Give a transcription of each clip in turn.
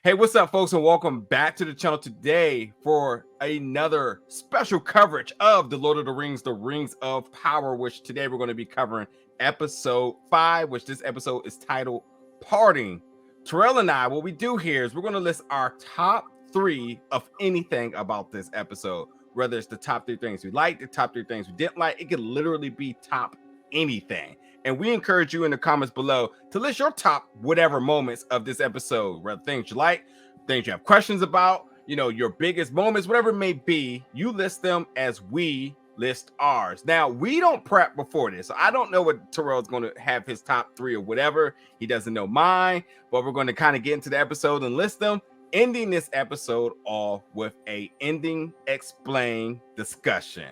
Hey, what's up, folks, and welcome back to the channel today for another special coverage of the Lord of the Rings of Power, which today we're going to be covering episode 5, which this episode is titled Parting. Terrell and I, what we do here is we're going to list our top 3 of anything about this episode, whether it's the top 3 things we liked, the top 3 things we didn't like. It could literally be top anything. And we encourage you in the comments below to list your top whatever moments of this episode, whether things you like, things you have questions about, your biggest moments, whatever it may be. You list them as we list ours. Now, we don't prep before this, so I don't know what Terrell's going to have his top 3 or whatever. He doesn't know mine, but we're going to kind of get into the episode and list them, ending this episode off with a ending explain discussion.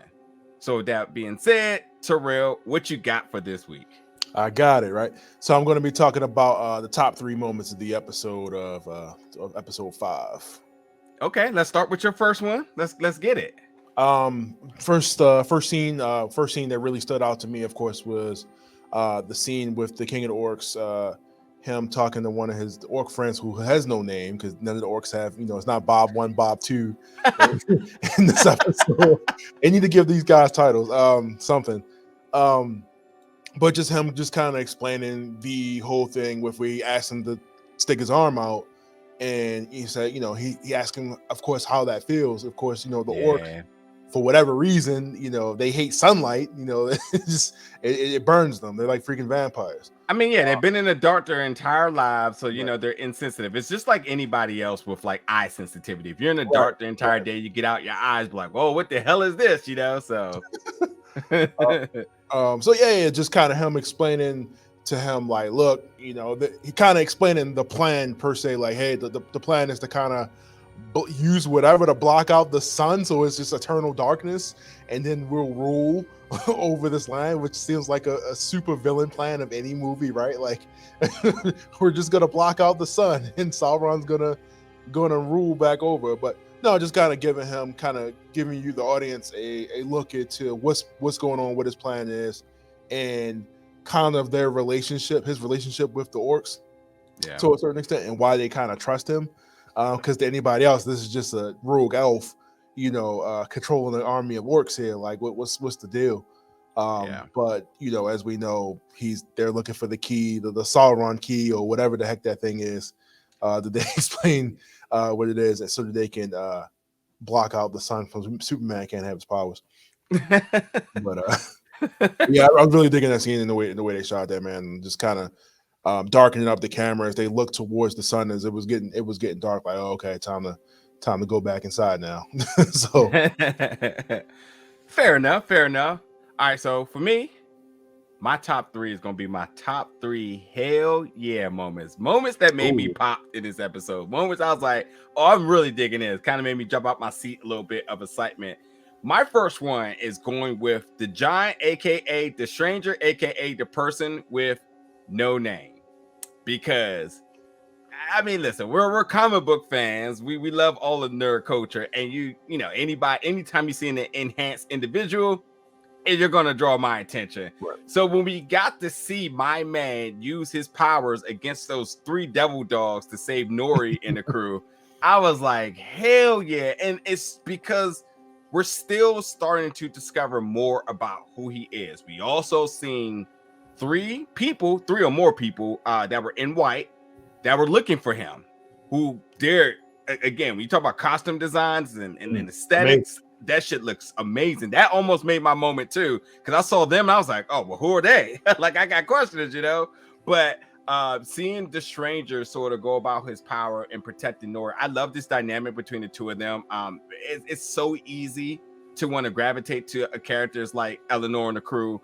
So with that being said, Terrell, what you got for this week? I got it, right? So I'm going to be talking about the top 3 moments of the episode of episode 5. Okay, let's start with your first one. Let's get it. First scene that really stood out to me, of course, was the scene with the King of the Orcs, him talking to one of his orc friends who has no name because none of the orcs have, it's not Bob 1, Bob 2 in this episode. They need to give these guys titles, something. But just him kind of explaining the whole thing with where he asked him to stick his arm out, and he said, he asked him, of course, how that feels. Of course, the orcs, for whatever reason, they hate sunlight. It burns them. They're like freaking vampires. I mean, they've been in the dark their entire lives, so they're insensitive. It's just like anybody else with like eye sensitivity. If you're in the dark the entire day, you get out, your eyes be like, "Whoa, what the hell is this?" So. Just kind of him explaining to him, like, look, he kind of explaining the plan per se, like, hey, the plan is to kind of use whatever to block out the sun, so it's just eternal darkness, and then we'll rule over this land, which seems like a super villain plan of any movie, right? Like, we're just gonna block out the sun, and Sauron's gonna rule back over. But no, just kind of giving you the audience a look into what's going on, what his plan is, and kind of his relationship with the orcs, to a certain extent, and why they kind of trust him. Because to anybody else, this is just a rogue elf, controlling an army of orcs here. Like, what's the deal? But as we know, they're looking for the key, the Sauron key, or whatever the heck that thing is. Did they explain what it is, so that they can block out the sun from Superman can't have his powers? But I was really digging that scene in the way they shot that, man. Just kind of darkening up the camera as they look towards the sun as it was getting dark. Like, oh, okay, time to go back inside now. So fair enough. All right, so for me, my top 3 is going to be my top 3 hell yeah moments that made me pop in this episode. Moments I was like, oh, I'm really digging this. Kind of made me jump out my seat a little bit of excitement. My first one is going with the giant, aka the stranger, aka the person with no name. Because I mean, listen, we're comic book fans. We love all the nerd culture, and anytime you see an enhanced individual, and you're gonna draw my attention. Right. So when we got to see my man use his powers against those 3 devil dogs to save Nori and the crew, I was like, hell yeah. And it's because we're still starting to discover more about who he is. We also seen 3 or more people that were in white that were looking for him, who they're, again, when you talk about costume designs and aesthetics, that shit looks amazing. That almost made my moment too, because I saw them and I was like, oh, well, who are they? Like, I got questions, but seeing the stranger sort of go about his power and protecting Nora, I love this dynamic between the 2 of them. It's so easy to want to gravitate to characters like Eleanor and the crew,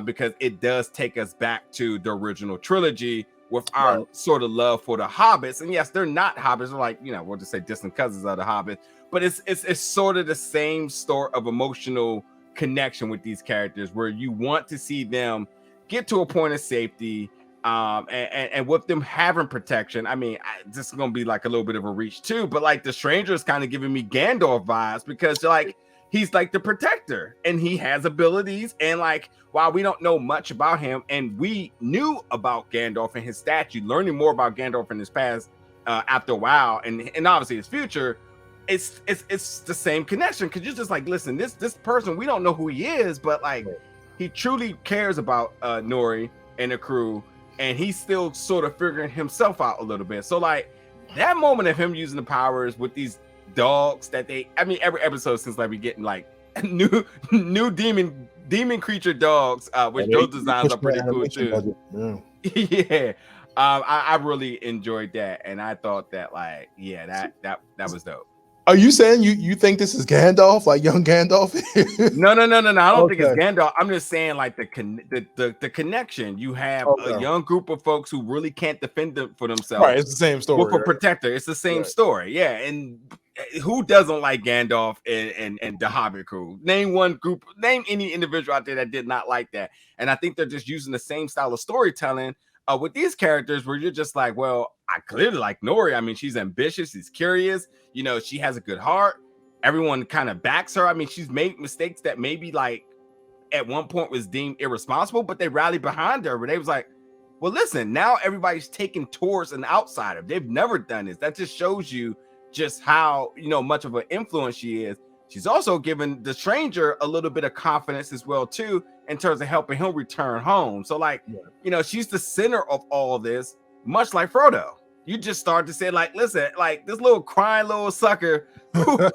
because it does take us back to the original trilogy with our sort of love for the hobbits. And yes, they're not hobbits, they're like, we'll just say distant cousins of the hobbits, but it's sort of the same sort of emotional connection with these characters, where you want to see them get to a point of safety, and with them having protection. I mean, this is gonna be like a little bit of a reach too, but like the stranger is kind of giving me Gandalf vibes, because like he's like the protector and he has abilities, and like while we don't know much about him, and we knew about Gandalf and his statue, learning more about Gandalf in his past after a while, and obviously his future, it's the same connection, because you're just like, listen, this person, we don't know who he is, but like he truly cares about Nori and the crew, and he's still sort of figuring himself out a little bit. So like that moment of him using the powers with these dogs that every episode since like we getting like new demon creature dogs, which those designs are pretty cool too. Yeah. I really enjoyed that, and I thought that like, yeah, that was dope. Are you saying you think this is Gandalf, like young Gandalf? No. I don't think it's Gandalf. I'm just saying like the connection. You have a young group of folks who really can't defend for themselves. Right, it's the same story. With a protector, it's the same story. Yeah, and who doesn't like Gandalf and the Hobbit crew? Name one group. Name any individual out there that did not like that. And I think they're just using the same style of storytelling with these characters, where you're just like, well, I clearly like Nori. I mean, she's ambitious, she's curious, you know, she has a good heart. Everyone kind of backs her. I mean, she's made mistakes that maybe like at one point was deemed irresponsible, but they rallied behind her. But they was like, well, listen, now everybody's taken towards an outsider. They've never done this. That just shows you just how, you know, much of an influence she is. She's also given the stranger a little bit of confidence as well, too, in terms of helping him return home. So, like, you know, she's the center of all this, much like Frodo. You just start to say, like, listen, like this little crying little sucker who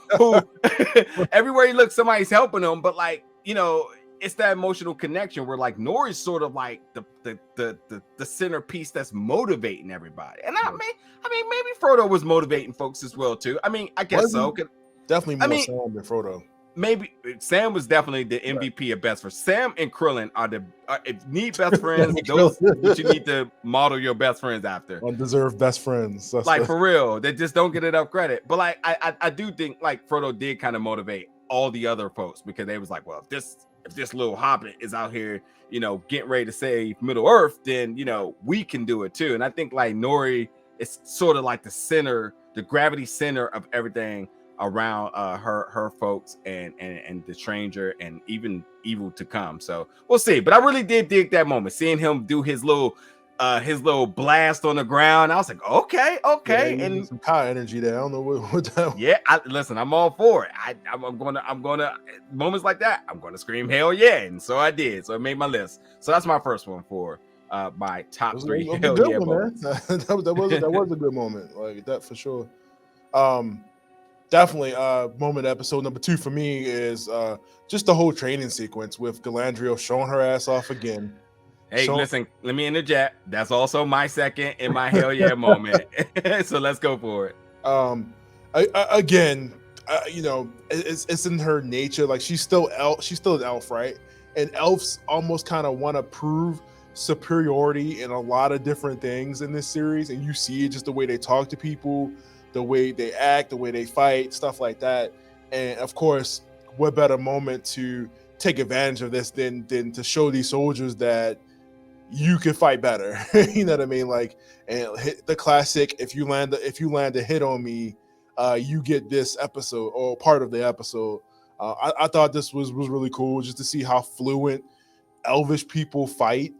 everywhere you look, somebody's helping him. But like, you know, it's that emotional connection where like Nori's sort of like the centerpiece that's motivating everybody. And I mean, maybe Frodo was motivating folks as well, too. I mean, I guess so. Definitely more Sam than Frodo. Maybe Sam was definitely the MVP of best friends. Sam and Krillin are if you need best friends, those you need to model your best friends after. Undeserved best friends. That's like for real. They just don't get enough credit. But like I do think like Frodo did kind of motivate all the other folks, because they was like, well, if this little hobbit is out here, you know, getting ready to save Middle Earth, then you know we can do it too. And I think like Nori is sort of like the center, the gravity center of everything around her folks and the stranger and even evil to come. So we'll see. But I really did dig that moment, seeing him do his little blast on the ground. I was like, okay, yeah, and some power energy there. I don't know what that. Yeah, listen, I'm all for it. I'm gonna moments like that, I'm gonna scream hell yeah, and so I did. So I made my list. So that's my first one for my top three hell yeah moments. that was a good moment, like that for sure. Definitely moment episode number 2 for me is just the whole training sequence with Galadriel showing her ass off again. Hey, listen, let me interject. That's also my second in my hell yeah moment. So let's go for it. Again, you know, it's in her nature. Like she's still an elf, right? And elves almost kind of want to prove superiority in a lot of different things in this series, and you see it just the way they talk to people, the way they act, the way they fight, stuff like that. And of course, what better moment to take advantage of this than to show these soldiers that you can fight better. You know what I mean? Like, and the classic, if you land a hit on me, you get this episode or part of the episode. I thought this was really cool just to see how fluent elvish people fight.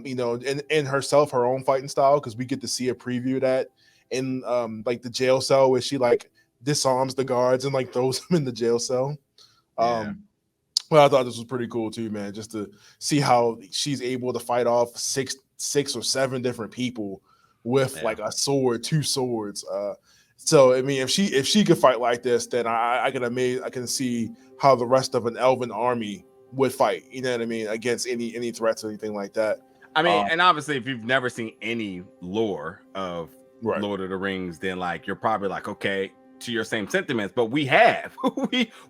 You know, and herself, her own fighting style, because we get to see a preview of that in like the jail cell where she like disarms the guards and like throws them in the jail cell. Well, I thought this was pretty cool too, man, just to see how she's able to fight off six or seven different people with like a sword, 2 swords. So I mean, if she could fight like this, then I can see how the rest of an elven army would fight. You know what I mean, against any threats or anything like that. I mean, and obviously, if you've never seen any lore of Lord of the Rings, then like you're probably like, okay, to your same sentiments. But we have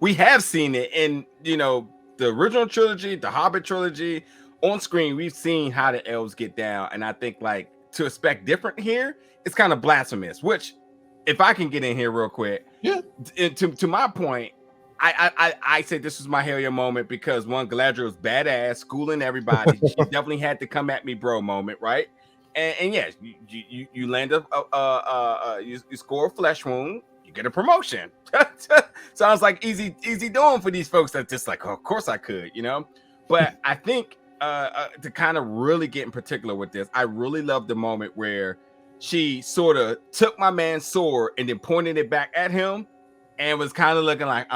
we have seen it in, you know, the original trilogy, the Hobbit trilogy. On screen, we've seen how the elves get down, and I think like to expect different here, it's kind of blasphemous. Which, if I can get in here real quick, to my point, I say this was my hell yeah moment because one, Galadriel was badass, schooling everybody. She definitely had to come at me, bro moment, right? And yes, you land you score a flesh wound, you get a promotion. Sounds like easy doing for these folks that's just like, oh, of course I could, you know. But I think to kind of really get in particular with this, I really love the moment where she sort of took my man's sword and then pointed it back at him and was kind of looking like,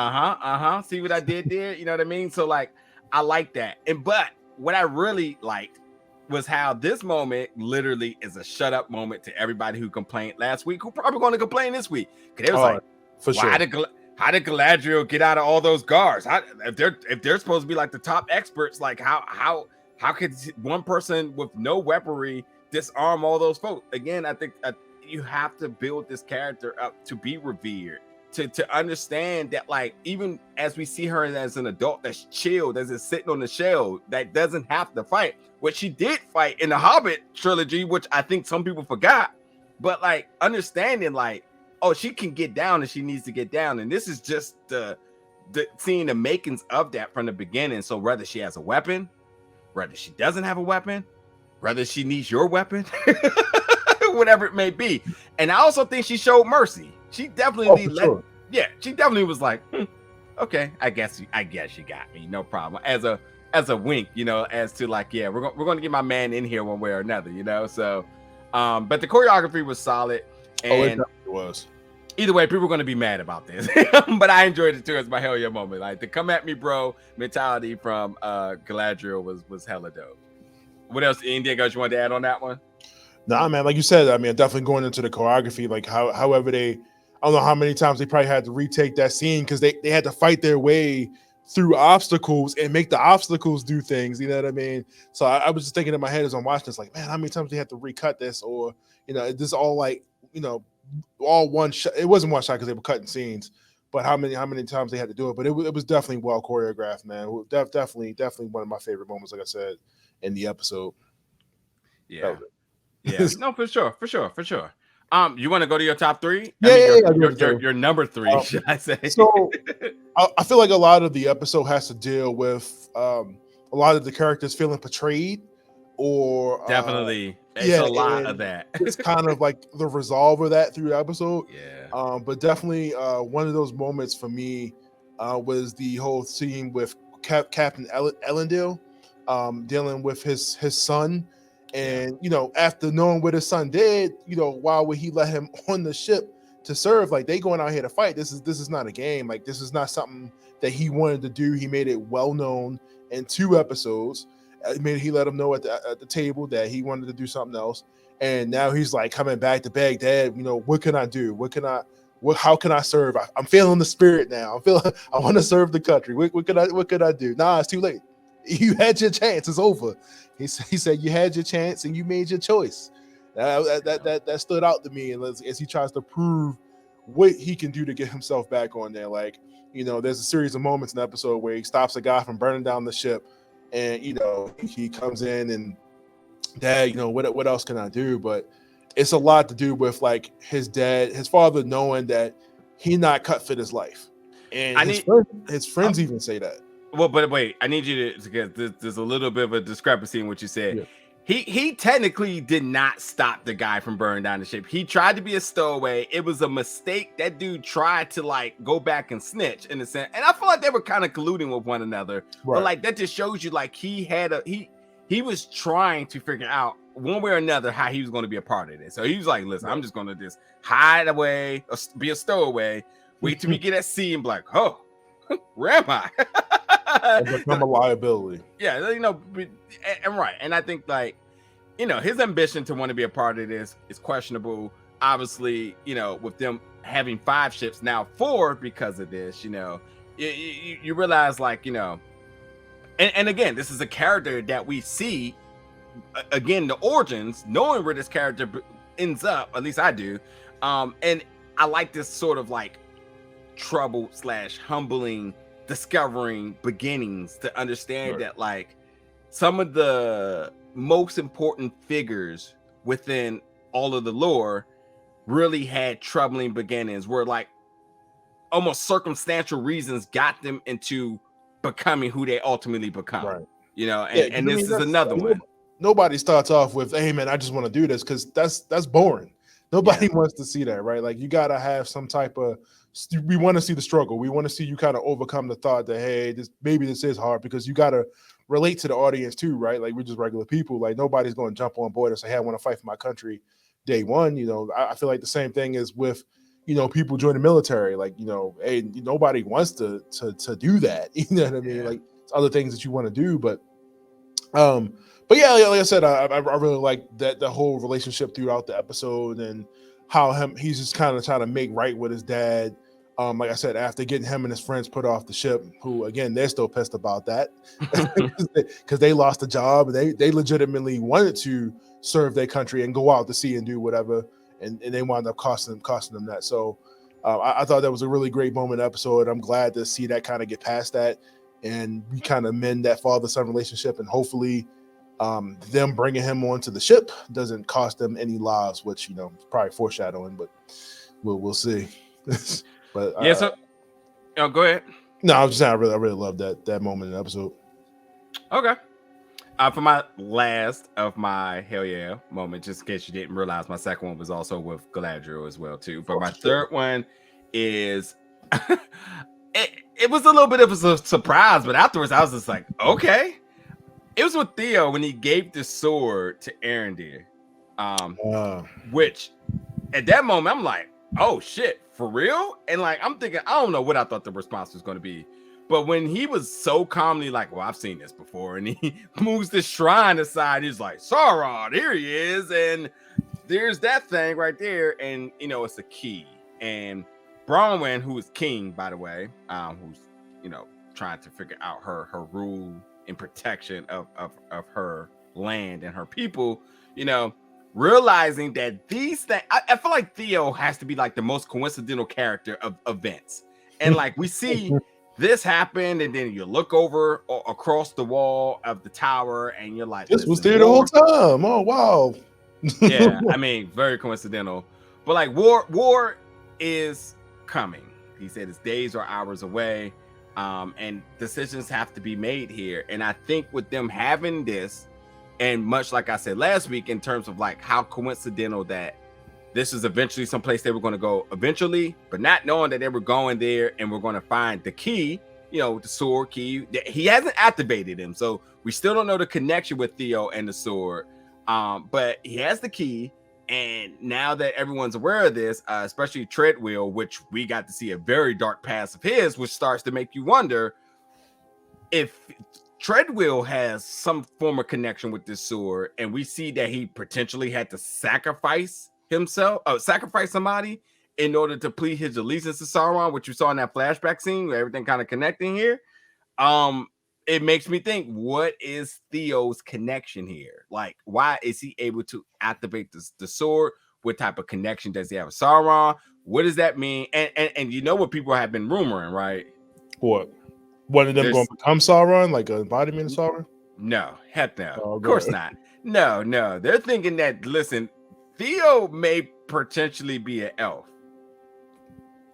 see what I did there? You know what I mean? So like, I like that. But what I really liked was how this moment literally is a shut up moment to everybody who complained last week, who probably going to complain this week. Because it was like, for sure. How did Galadriel get out of all those guards? If they're supposed to be like the top experts, like how could one person with no weaponry disarm all those folks? Again, I think you have to build this character up to be revered, to understand that, like, even as we see her as an adult that's chill, that's just sitting on the shell, that doesn't have to fight. What she did fight in the Hobbit trilogy, which I think some people forgot, but like understanding, like, oh, she can get down if she needs to get down, and this is just the seeing the makings of that from the beginning. So whether she has a weapon, whether she doesn't have a weapon, whether she needs your weapon, whatever it may be. And I also think she showed mercy. She definitely she definitely was like, okay, I guess you got me, no problem. As a wink, you know, as to like, yeah, we're going to get my man in here one way or another, you know. So but the choreography was solid, and it was. Either way, people are going to be mad about this, but I enjoyed it too. As my hell yeah moment, like the come at me bro mentality from Galadriel was hella dope. What else, Anything else you wanted to add on that one? Nah, man, like you said, I mean, definitely going into the choreography, like however I don't know how many times they probably had to retake that scene because they had to fight their way through obstacles and make the obstacles do things, you know what I mean? So I was just thinking in my head as I'm watching this, like, man, how many times they had to recut this, or, you know, this all like, you know, all one shot. It wasn't one shot because they were cutting scenes, but how many times they had to do it. But it was definitely well choreographed, man. Definitely one of my favorite moments, like I said, in the episode. Yeah. No, for sure. You want to go to your top three? Your number three, should I say? So I feel like a lot of the episode has to deal with a lot of the characters feeling betrayed, or definitely it's a lot of that. It's kind of like the resolve of that through the episode. Yeah. But definitely one of those moments for me was the whole scene with Captain Elendil dealing with his son. And, you know, after knowing what his son did, you know, why would he let him on the ship to serve? Like, they going out here to fight. This is not a game. Like, this is not something that he wanted to do. He made it well known in 2 episodes. He let him know at the table that he wanted to do something else. And now he's like coming back to Baghdad. You know, what can I do? How can I serve? I'm feeling the spirit now. I want to serve the country. What could I do? Nah, it's too late. You had your chance. It's over. He said you had your chance and you made your choice. That stood out to me, and as he tries to prove what he can do to get himself back on there. Like, you know, there's a series of moments in the episode where he stops a guy from burning down the ship, and, you know, he comes in and, Dad, you know, what else can I do? But it's a lot to do with like his father knowing that he not cut for this life, and his friends even say that. Well, but wait, I need you to get there's a little bit of a discrepancy in what you said. Yeah. He technically did not stop the guy from burning down the ship. He tried to be a stowaway. It was a mistake. That dude tried to like go back and snitch in a sense. And I feel like they were kind of colluding with one another. Right. But like that just shows you like he was trying to figure out one way or another how he was going to be a part of this. So he was like, listen, I'm just going to just hide away, or be a stowaway, wait till we get at sea and be like, oh, where am I? Become a liability. Yeah, you know, and right. And I think, like, you know, his ambition to want to be a part of this is questionable. Obviously, you know, with them having 5 ships, now 4 because of this, you know, you realize, like, you know, and again, this is a character that we see, again, the origins, knowing where this character ends up, at least I do. And I like this sort of like trouble / humbling discovering beginnings to understand that like some of the most important figures within all of the lore really had troubling beginnings, where like almost circumstantial reasons got them into becoming who they ultimately become. Right. You know, and this is another one. Nobody starts off with, hey man, I just want to do this, because that's boring. Nobody wants to see that, right? Like, you gotta have some type of, we want to see the struggle. We want to see you kind of overcome the thought that, hey, this is hard, because you gotta relate to the audience too, right? Like, we're just regular people. Like, nobody's going to jump on board and say, hey, I want to fight for my country day one. You know, I feel like the same thing is with, you know, people join the military. Like, you know, hey, nobody wants to do that. You know what I mean? Like, it's other things that you want to do, but yeah, like I said, I really like that the whole relationship throughout the episode, and how he's just kind of trying to make right with his dad. Like I said, after getting him and his friends put off the ship, who again, they're still pissed about that because they lost a job, and they legitimately wanted to serve their country and go out to sea and do whatever, and they wound up costing them that. So I thought that was a really great moment episode. I'm glad to see that kind of get past that, and we kind of mend that father-son relationship, and hopefully them bringing him onto the ship doesn't cost them any lives, which, you know, probably foreshadowing, but we'll see. But yeah, so go ahead. No, I was just saying I really love that moment in the episode. Okay. For my last of my hell yeah moment, just in case you didn't realize, my second one was also with Galadriel as well too. But my third one is it was a little bit of a surprise, but afterwards I was just like, okay. It was with Theo when he gave the sword to Arendir, which at that moment I'm like, oh shit, for real? And like, I'm thinking, I don't know what I thought the response was going to be, but when he was so calmly like, well, I've seen this before, and he moves the shrine aside, he's like, Sauron, here he is, and there's that thing right there, and you know, it's a key. And Bronwyn, who is king, by the way, who's, you know, trying to figure out her rule and protection of her land and her people, you know, realizing that these things, I feel like Theo has to be like the most coincidental character of events. And like, we see this happen, and then you look over across the wall of the tower, and you're like, this was there the whole time. Oh, wow. Yeah, I mean, very coincidental. But like, war is coming. He said his days or hours away. And decisions have to be made here. And I think with them having this, and much like I said last week, in terms of like how coincidental that this is eventually someplace they were going to go eventually, but not knowing that they were going there and we're going to find the key, you know, the sword key. He hasn't activated him, so we still don't know the connection with Theo and the sword. But he has the key. And now that everyone's aware of this, especially Treadwheel, which we got to see a very dark past of his, which starts to make you wonder if Treadwheel has some form of connection with this sword, and we see that he potentially had to sacrifice somebody in order to plead his allegiance to Sauron, which you saw in that flashback scene where everything kind of connecting here. It makes me think, what is Theo's connection here? Like, why is he able to activate the sword? What type of connection does he have with Sauron? What does that mean? And you know what people have been rumoring, right? What? One of them going to become Sauron, like an embodiment of Sauron? No, heck no. Of course not. No. They're thinking that, listen, Theo may potentially be an elf.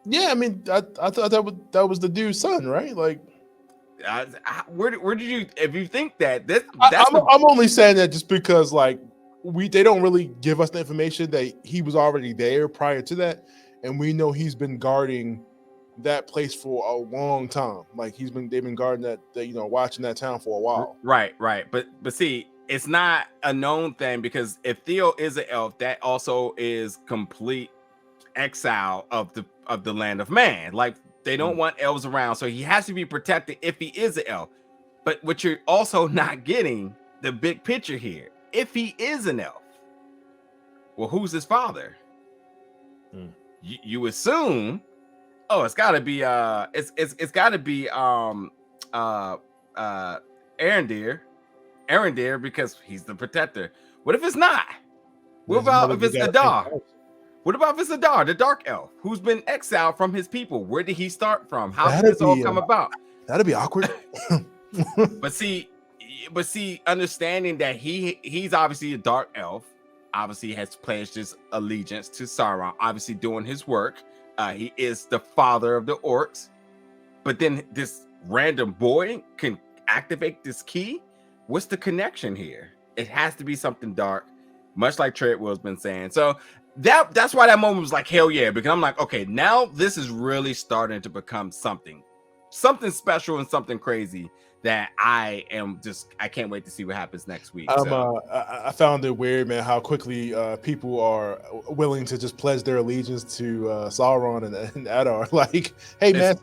Yeah, I mean, I thought that was the dude's son, right? Like, where did you, if you think that I'm only saying that just because like they don't really give us the information that he was already there prior to that, and we know he's been guarding that place for a long time. Like they've been guarding that you know, watching that town for a while. Right. But see, it's not a known thing, because if Theo is an elf, that also is complete exile of the land of man. Like, they don't want elves around, so he has to be protected if he is an elf. But what you're also not getting, the big picture here, if he is an elf, well, who's his father? You assume, oh, it's got to be it's got to be Arendir, because he's the protector. What if it's not? What about if it's Adar? What about if it's Adar, the dark elf, who's been exiled from his people? Where did he start from? How did this all come about? That'd be awkward. But see, understanding that he's obviously a dark elf, obviously has pledged his allegiance to Sauron, obviously doing his work. He is the father of the orcs. But then this random boy can activate this key. What's the connection here? It has to be something dark, much like Treadwell's been saying. So that's why that moment was like, hell yeah, because I'm like, okay, now this is really starting to become something special and something crazy that I can't wait to see what happens next week. So I found it weird, man, how quickly people are willing to just pledge their allegiance to Sauron and Adar. Like, hey, man,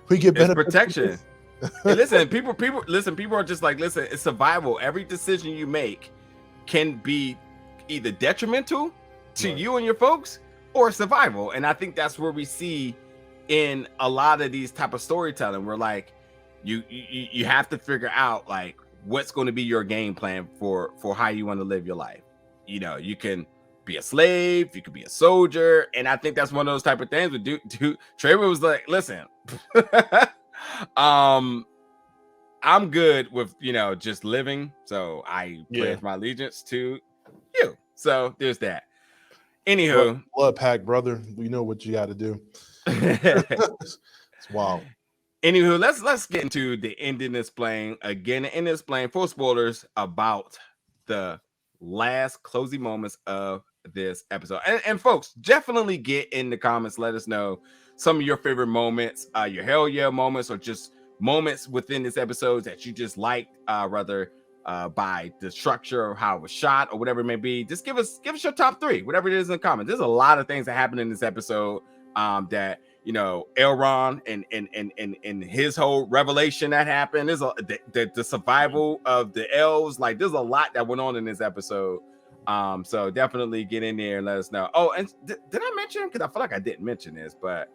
we get it's benefits. protection. And listen, people are just like, listen, it's survival. Every decision you make can be either detrimental to you and your folks or survival. And I think that's where we see in a lot of these type of storytelling, where like you have to figure out like what's going to be your game plan for how you want to live your life. You know, you can be a slave, you could be a soldier, and I think that's one of those type of things. With Trevor was like, listen, I'm good with, you know, just living, so I pledge my allegiance to you. So there's that. Anywho, blood pack, brother. We know what you got to do. It's wild. Anywho, let's get into the ending displaying again. In displaying full spoilers about the last closing moments of this episode. And folks, definitely get in the comments. Let us know some of your favorite moments, your hell yeah moments, or just moments within this episode that you just liked, rather by the structure or how it was shot or whatever it may be. Just give us your top 3, whatever it is, in the comments. There's a lot of things that happen in this episode that, you know, Elrond and his whole revelation that happened. There's the survival of the elves. Like, there's a lot that went on in this episode. So definitely get in there and let us know. Oh, and did I mention? Because I feel like I didn't mention this, but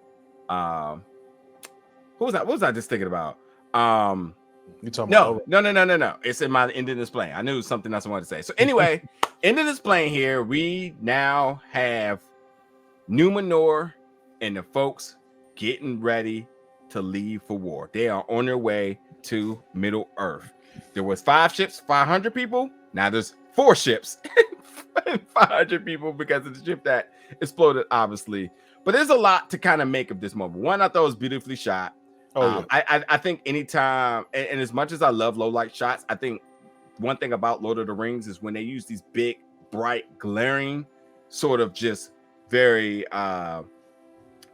what was I just thinking about? You talking about? No. It's in my ending display. I knew it was something else I wanted to say. So anyway, ending display here, we now have Numenor and the folks getting ready to leave for war. They are on their way to Middle Earth. There was 5 ships, 500 people. Now there's 4 ships, 500 people, because of the ship that exploded, obviously. But there's a lot to kind of make of this moment. One, I thought it was beautifully shot. I think anytime, and as much as I love low light shots, I think one thing about Lord of the Rings is when they use these big, bright, glaring, sort of just very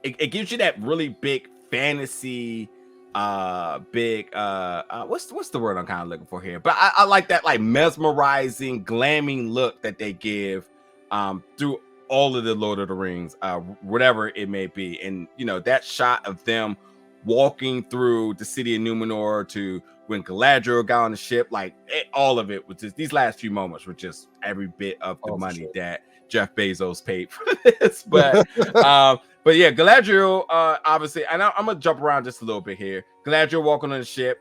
it gives you that really big fantasy what's the word I'm kind of looking for here, but I like that like mesmerizing, glamming look that they give through all of the Lord of the Rings, whatever it may be. And you know, that shot of them walking through the city of Numenor to when Galadriel got on the ship, like all of it was just, these last few moments were just every bit of the money that Jeff Bezos paid for this. But yeah, Galadriel, obviously, and I'm gonna jump around just a little bit here. Galadriel walking on the ship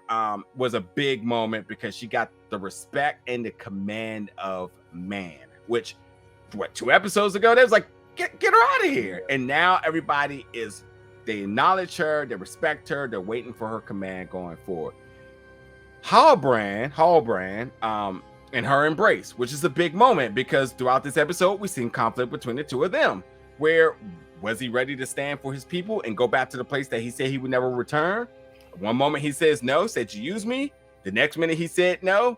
was a big moment because she got the respect and the command of man, which 2 episodes ago they was like, get her out of here. And now everybody they acknowledge her, they respect her, they're waiting for her command going forward. Halbrand, and her embrace, which is a big moment because throughout this episode, we've seen conflict between the 2 of them. Where was he ready to stand for his people and go back to the place that he said he would never return? One moment he says no, said you use me. The next minute he said no.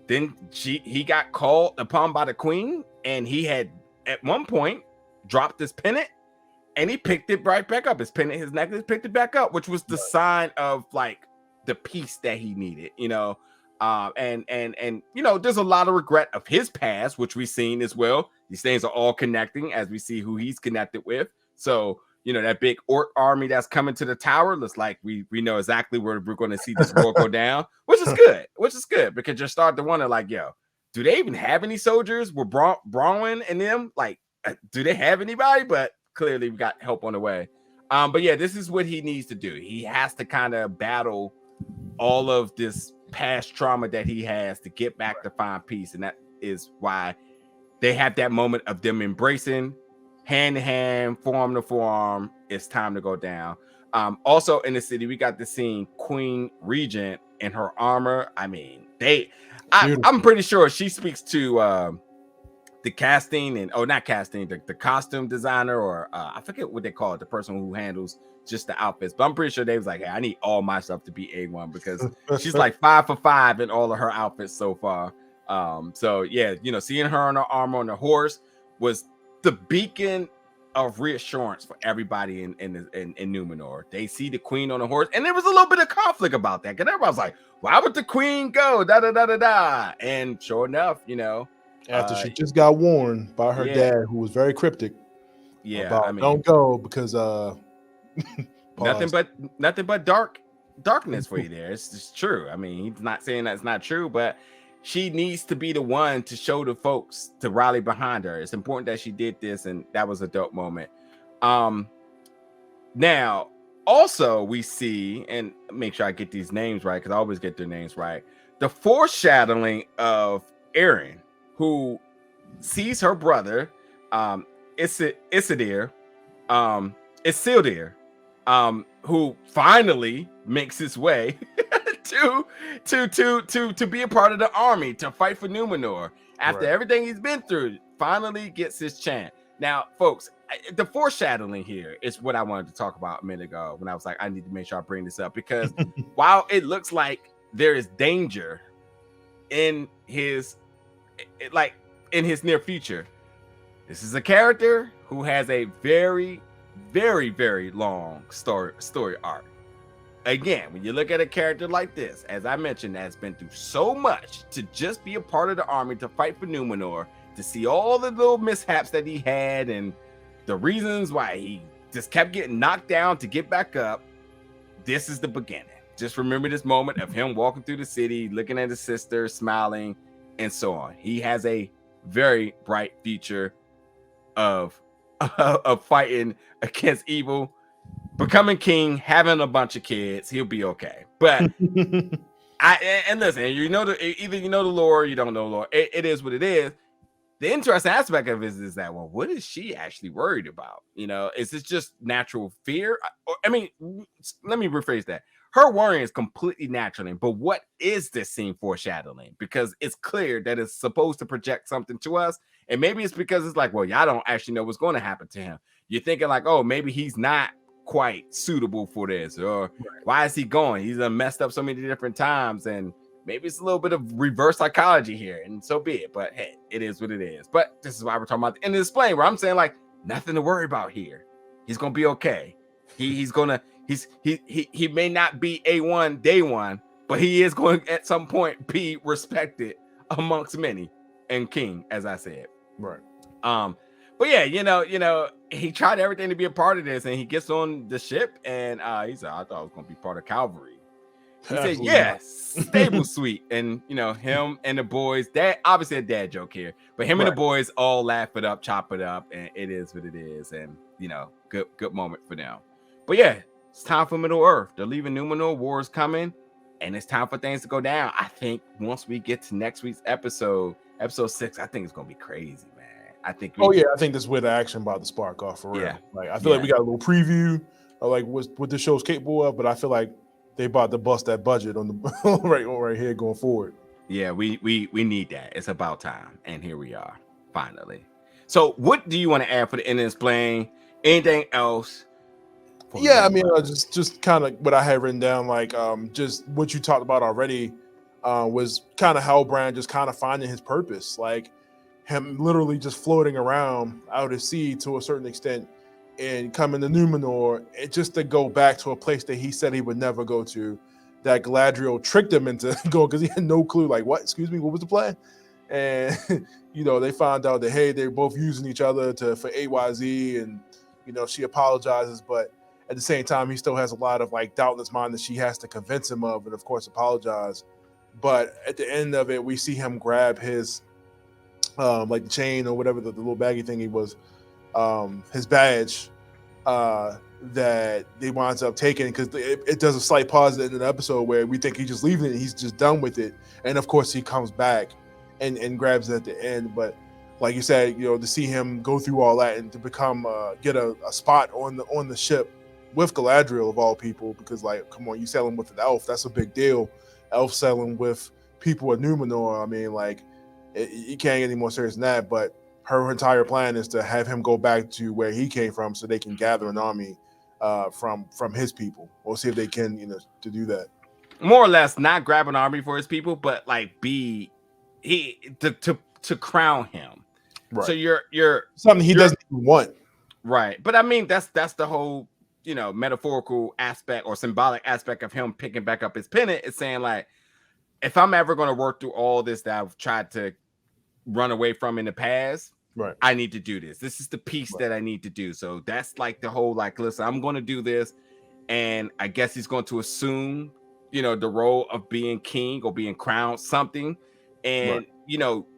Then he got called upon by the queen, and he had at one point dropped his pennant, and he picked it right back up. His pennant, his necklace, picked it back up, which was the sign of like the peace that he needed, you know. And you know, there's a lot of regret of his past, which we've seen as well. These things are all connecting as we see who he's connected with. So, you know, that big orc army that's coming to the tower looks like we know exactly where we're going to see this war go down, which is good because you're starting to wonder, like, yo, do they even have any soldiers with Bronwyn and them? Like, do they have anybody? But clearly we got help on the way. But yeah, this is what he needs to do. He has to kind of battle all of this past trauma that he has to get back to find peace. And that is why they have that moment of them embracing hand to hand, forearm to forearm. It's time to go down. Also in the city, we got the scene Queen Regent in her armor. I mean, I'm pretty sure she speaks to the casting and not casting, the costume designer, or I forget what they call it, the person who handles just the outfits. But I'm pretty sure they was like, hey, I need all my stuff to be A1 because she's like 5 for 5 in all of her outfits so far. So yeah, you know, seeing her on her armor on the horse was the beacon of reassurance for everybody in Numenor. They see the queen on a horse, and there was a little bit of conflict about that, because everybody was like, why would the queen go? Da da da da da. And sure enough, after she just got warned by her yeah. dad, who was very cryptic. Yeah, about, I mean, don't go because nothing but darkness for you there. It's just true. I mean, he's not saying that's not true, but she needs to be the one to show the folks to rally behind her. It's important that she did this, and that was a dope moment. Now also we see, and make sure I get these names right, because I always get their names right, the foreshadowing of Erin, who sees her brother Isildur, who finally makes his way to be a part of the army to fight for Numenor after everything he's been through. Finally gets his chance. Now, folks, the foreshadowing here is what I wanted to talk about a minute ago when I was like, I need to make sure I bring this up, because while it looks like there is danger in his near future, this is a character who has a very, very, very long story arc. Again, when you look at a character like this, as I mentioned, that's been through so much to just be a part of the army to fight for Numenor, to see all the little mishaps that he had and the reasons why he just kept getting knocked down to get back up, this is the beginning. Just remember this moment of him walking through the city, looking at his sister, smiling, and so on. He has a very bright future of fighting against evil, becoming king, having a bunch of kids. He'll be okay. But and listen, either you know the lore or you don't know the lore. It is what it is. The interesting aspect of it is that, well, what is she actually worried about? Is this just natural fear? I mean, let me rephrase that. Her worrying is completely natural, but what is this scene foreshadowing? Because it's clear that it's supposed to project something to us, and maybe it's because it's like, well, y'all don't actually know what's going to happen to him. You're thinking like, oh, maybe he's not quite suitable for this, or why is he going? He's messed up so many different times, and maybe it's a little bit of reverse psychology here, and so be it. But hey, it is what it is. But this is why we're talking about the end of this plane, where I'm saying like, nothing to worry about here. He's gonna be okay. He may not be A1 day one, but he is going at some point be respected amongst many and king, as I said. Right. But yeah, he tried everything to be a part of this, and he gets on the ship, and he said, I thought I was gonna be part of cavalry. He said, yes, stable suite. And him and the boys, that obviously a dad joke here, but him and the boys all laugh it up, chop it up, and it is what it is. And good moment for them. But yeah, it's time for Middle Earth. They're leaving Numenor, war is coming, and it's time for things to go down. I think once we get to next week's episode 6, I think it's gonna be crazy, man. I think I think this is where the action about to spark off for real. Yeah. Like I feel like we got a little preview of like what the show's capable of, but I feel like they about to bust that budget on the right here going forward. Yeah, we need that. It's about time, and here we are finally. So, what do you want to add for the end of this plane? Anything else? Yeah, I mean, just kind of what I had written down, like just what you talked about already, was kind of Halbrand just kind of finding his purpose, like him literally just floating around out at sea to a certain extent, and coming to Numenor, and just to go back to a place that he said he would never go to, that Galadriel tricked him into going, because he had no clue, like, what? Excuse me, what was the plan? And they found out that, hey, they're both using each other for AYZ, and she apologizes, but at the same time, he still has a lot of like doubt in his mind that she has to convince him of, and of course apologize. But at the end of it, we see him grab his like the chain or whatever, the little baggy thing he was, his badge that they winds up taking, because it does a slight pause at the end of the episode where we think he's just leaving it, he's just done with it, and of course he comes back and grabs it at the end. But like you said, to see him go through all that and to become get a spot on the ship with Galadriel of all people, because like, come on, you selling with an elf, that's a big deal. Elf selling with people at Numenor, I mean, like you can't get any more serious than that. But her entire plan is to have him go back to where he came from so they can gather an army from his people. We'll see if they can, to do that. More or less, not grab an army for his people, but like to crown him. Right. So you're something he doesn't even want. Right. But I mean, that's the whole, metaphorical aspect or symbolic aspect of him picking back up his pennant. It's saying like, if I'm ever going to work through all this that I've tried to run away from in the past, Right. I need to do this. This is the piece that I need to do. So that's like the whole, like, listen, I'm going to do this. And I guess he's going to assume, the role of being king or being crowned something. And,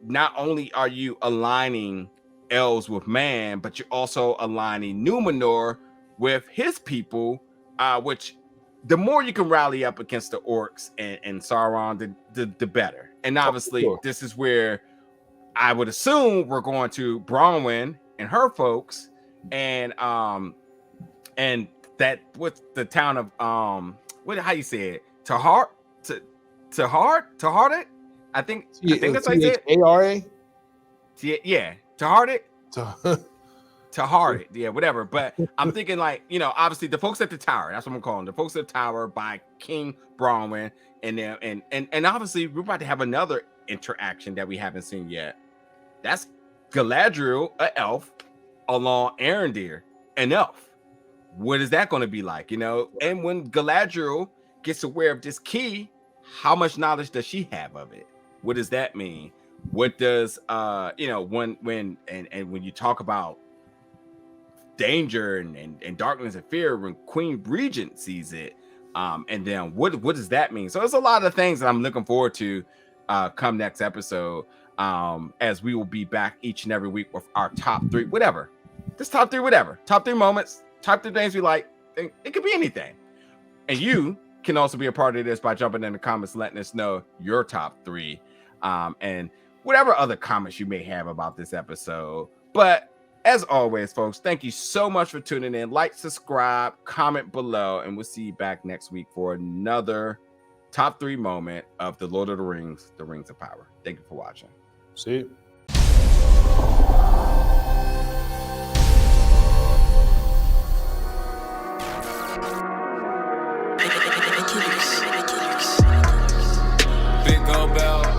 not only are you aligning elves with man, but you're also aligning Numenor with his people, which the more you can rally up against the orcs and Sauron, the better. And obviously, this is where I would assume we're going to Bronwyn and her folks, and that what's the town of how you say it? Tahart? I think that's how you say it. Ara? Yeah, Tahart. Tahart, yeah, whatever. But I'm thinking like, obviously the folks at the tower, that's what I'm calling the folks at the tower by King Bronwyn, and then and obviously we're about to have another interaction that we haven't seen yet. That's Galadriel, an elf, along Arondir, an elf. What is that going to be like, And when Galadriel gets aware of this key, how much knowledge does she have of it? What does that mean? What does when you talk about danger and darkness and fear, when Queen Regent sees it, and then what does that mean? So there's a lot of things that I'm looking forward to come next episode, as we will be back each and every week with our top three moments, top three things we like. It could be anything, and you can also be a part of this by jumping in the comments, letting us know your top three, and whatever other comments you may have about this episode. But as always, folks, thank you so much for tuning in. Like, subscribe, comment below, and we'll see you back next week for another top three moment of The Lord of the Rings, The Rings of Power. Thank you for watching. See you. Big old bell.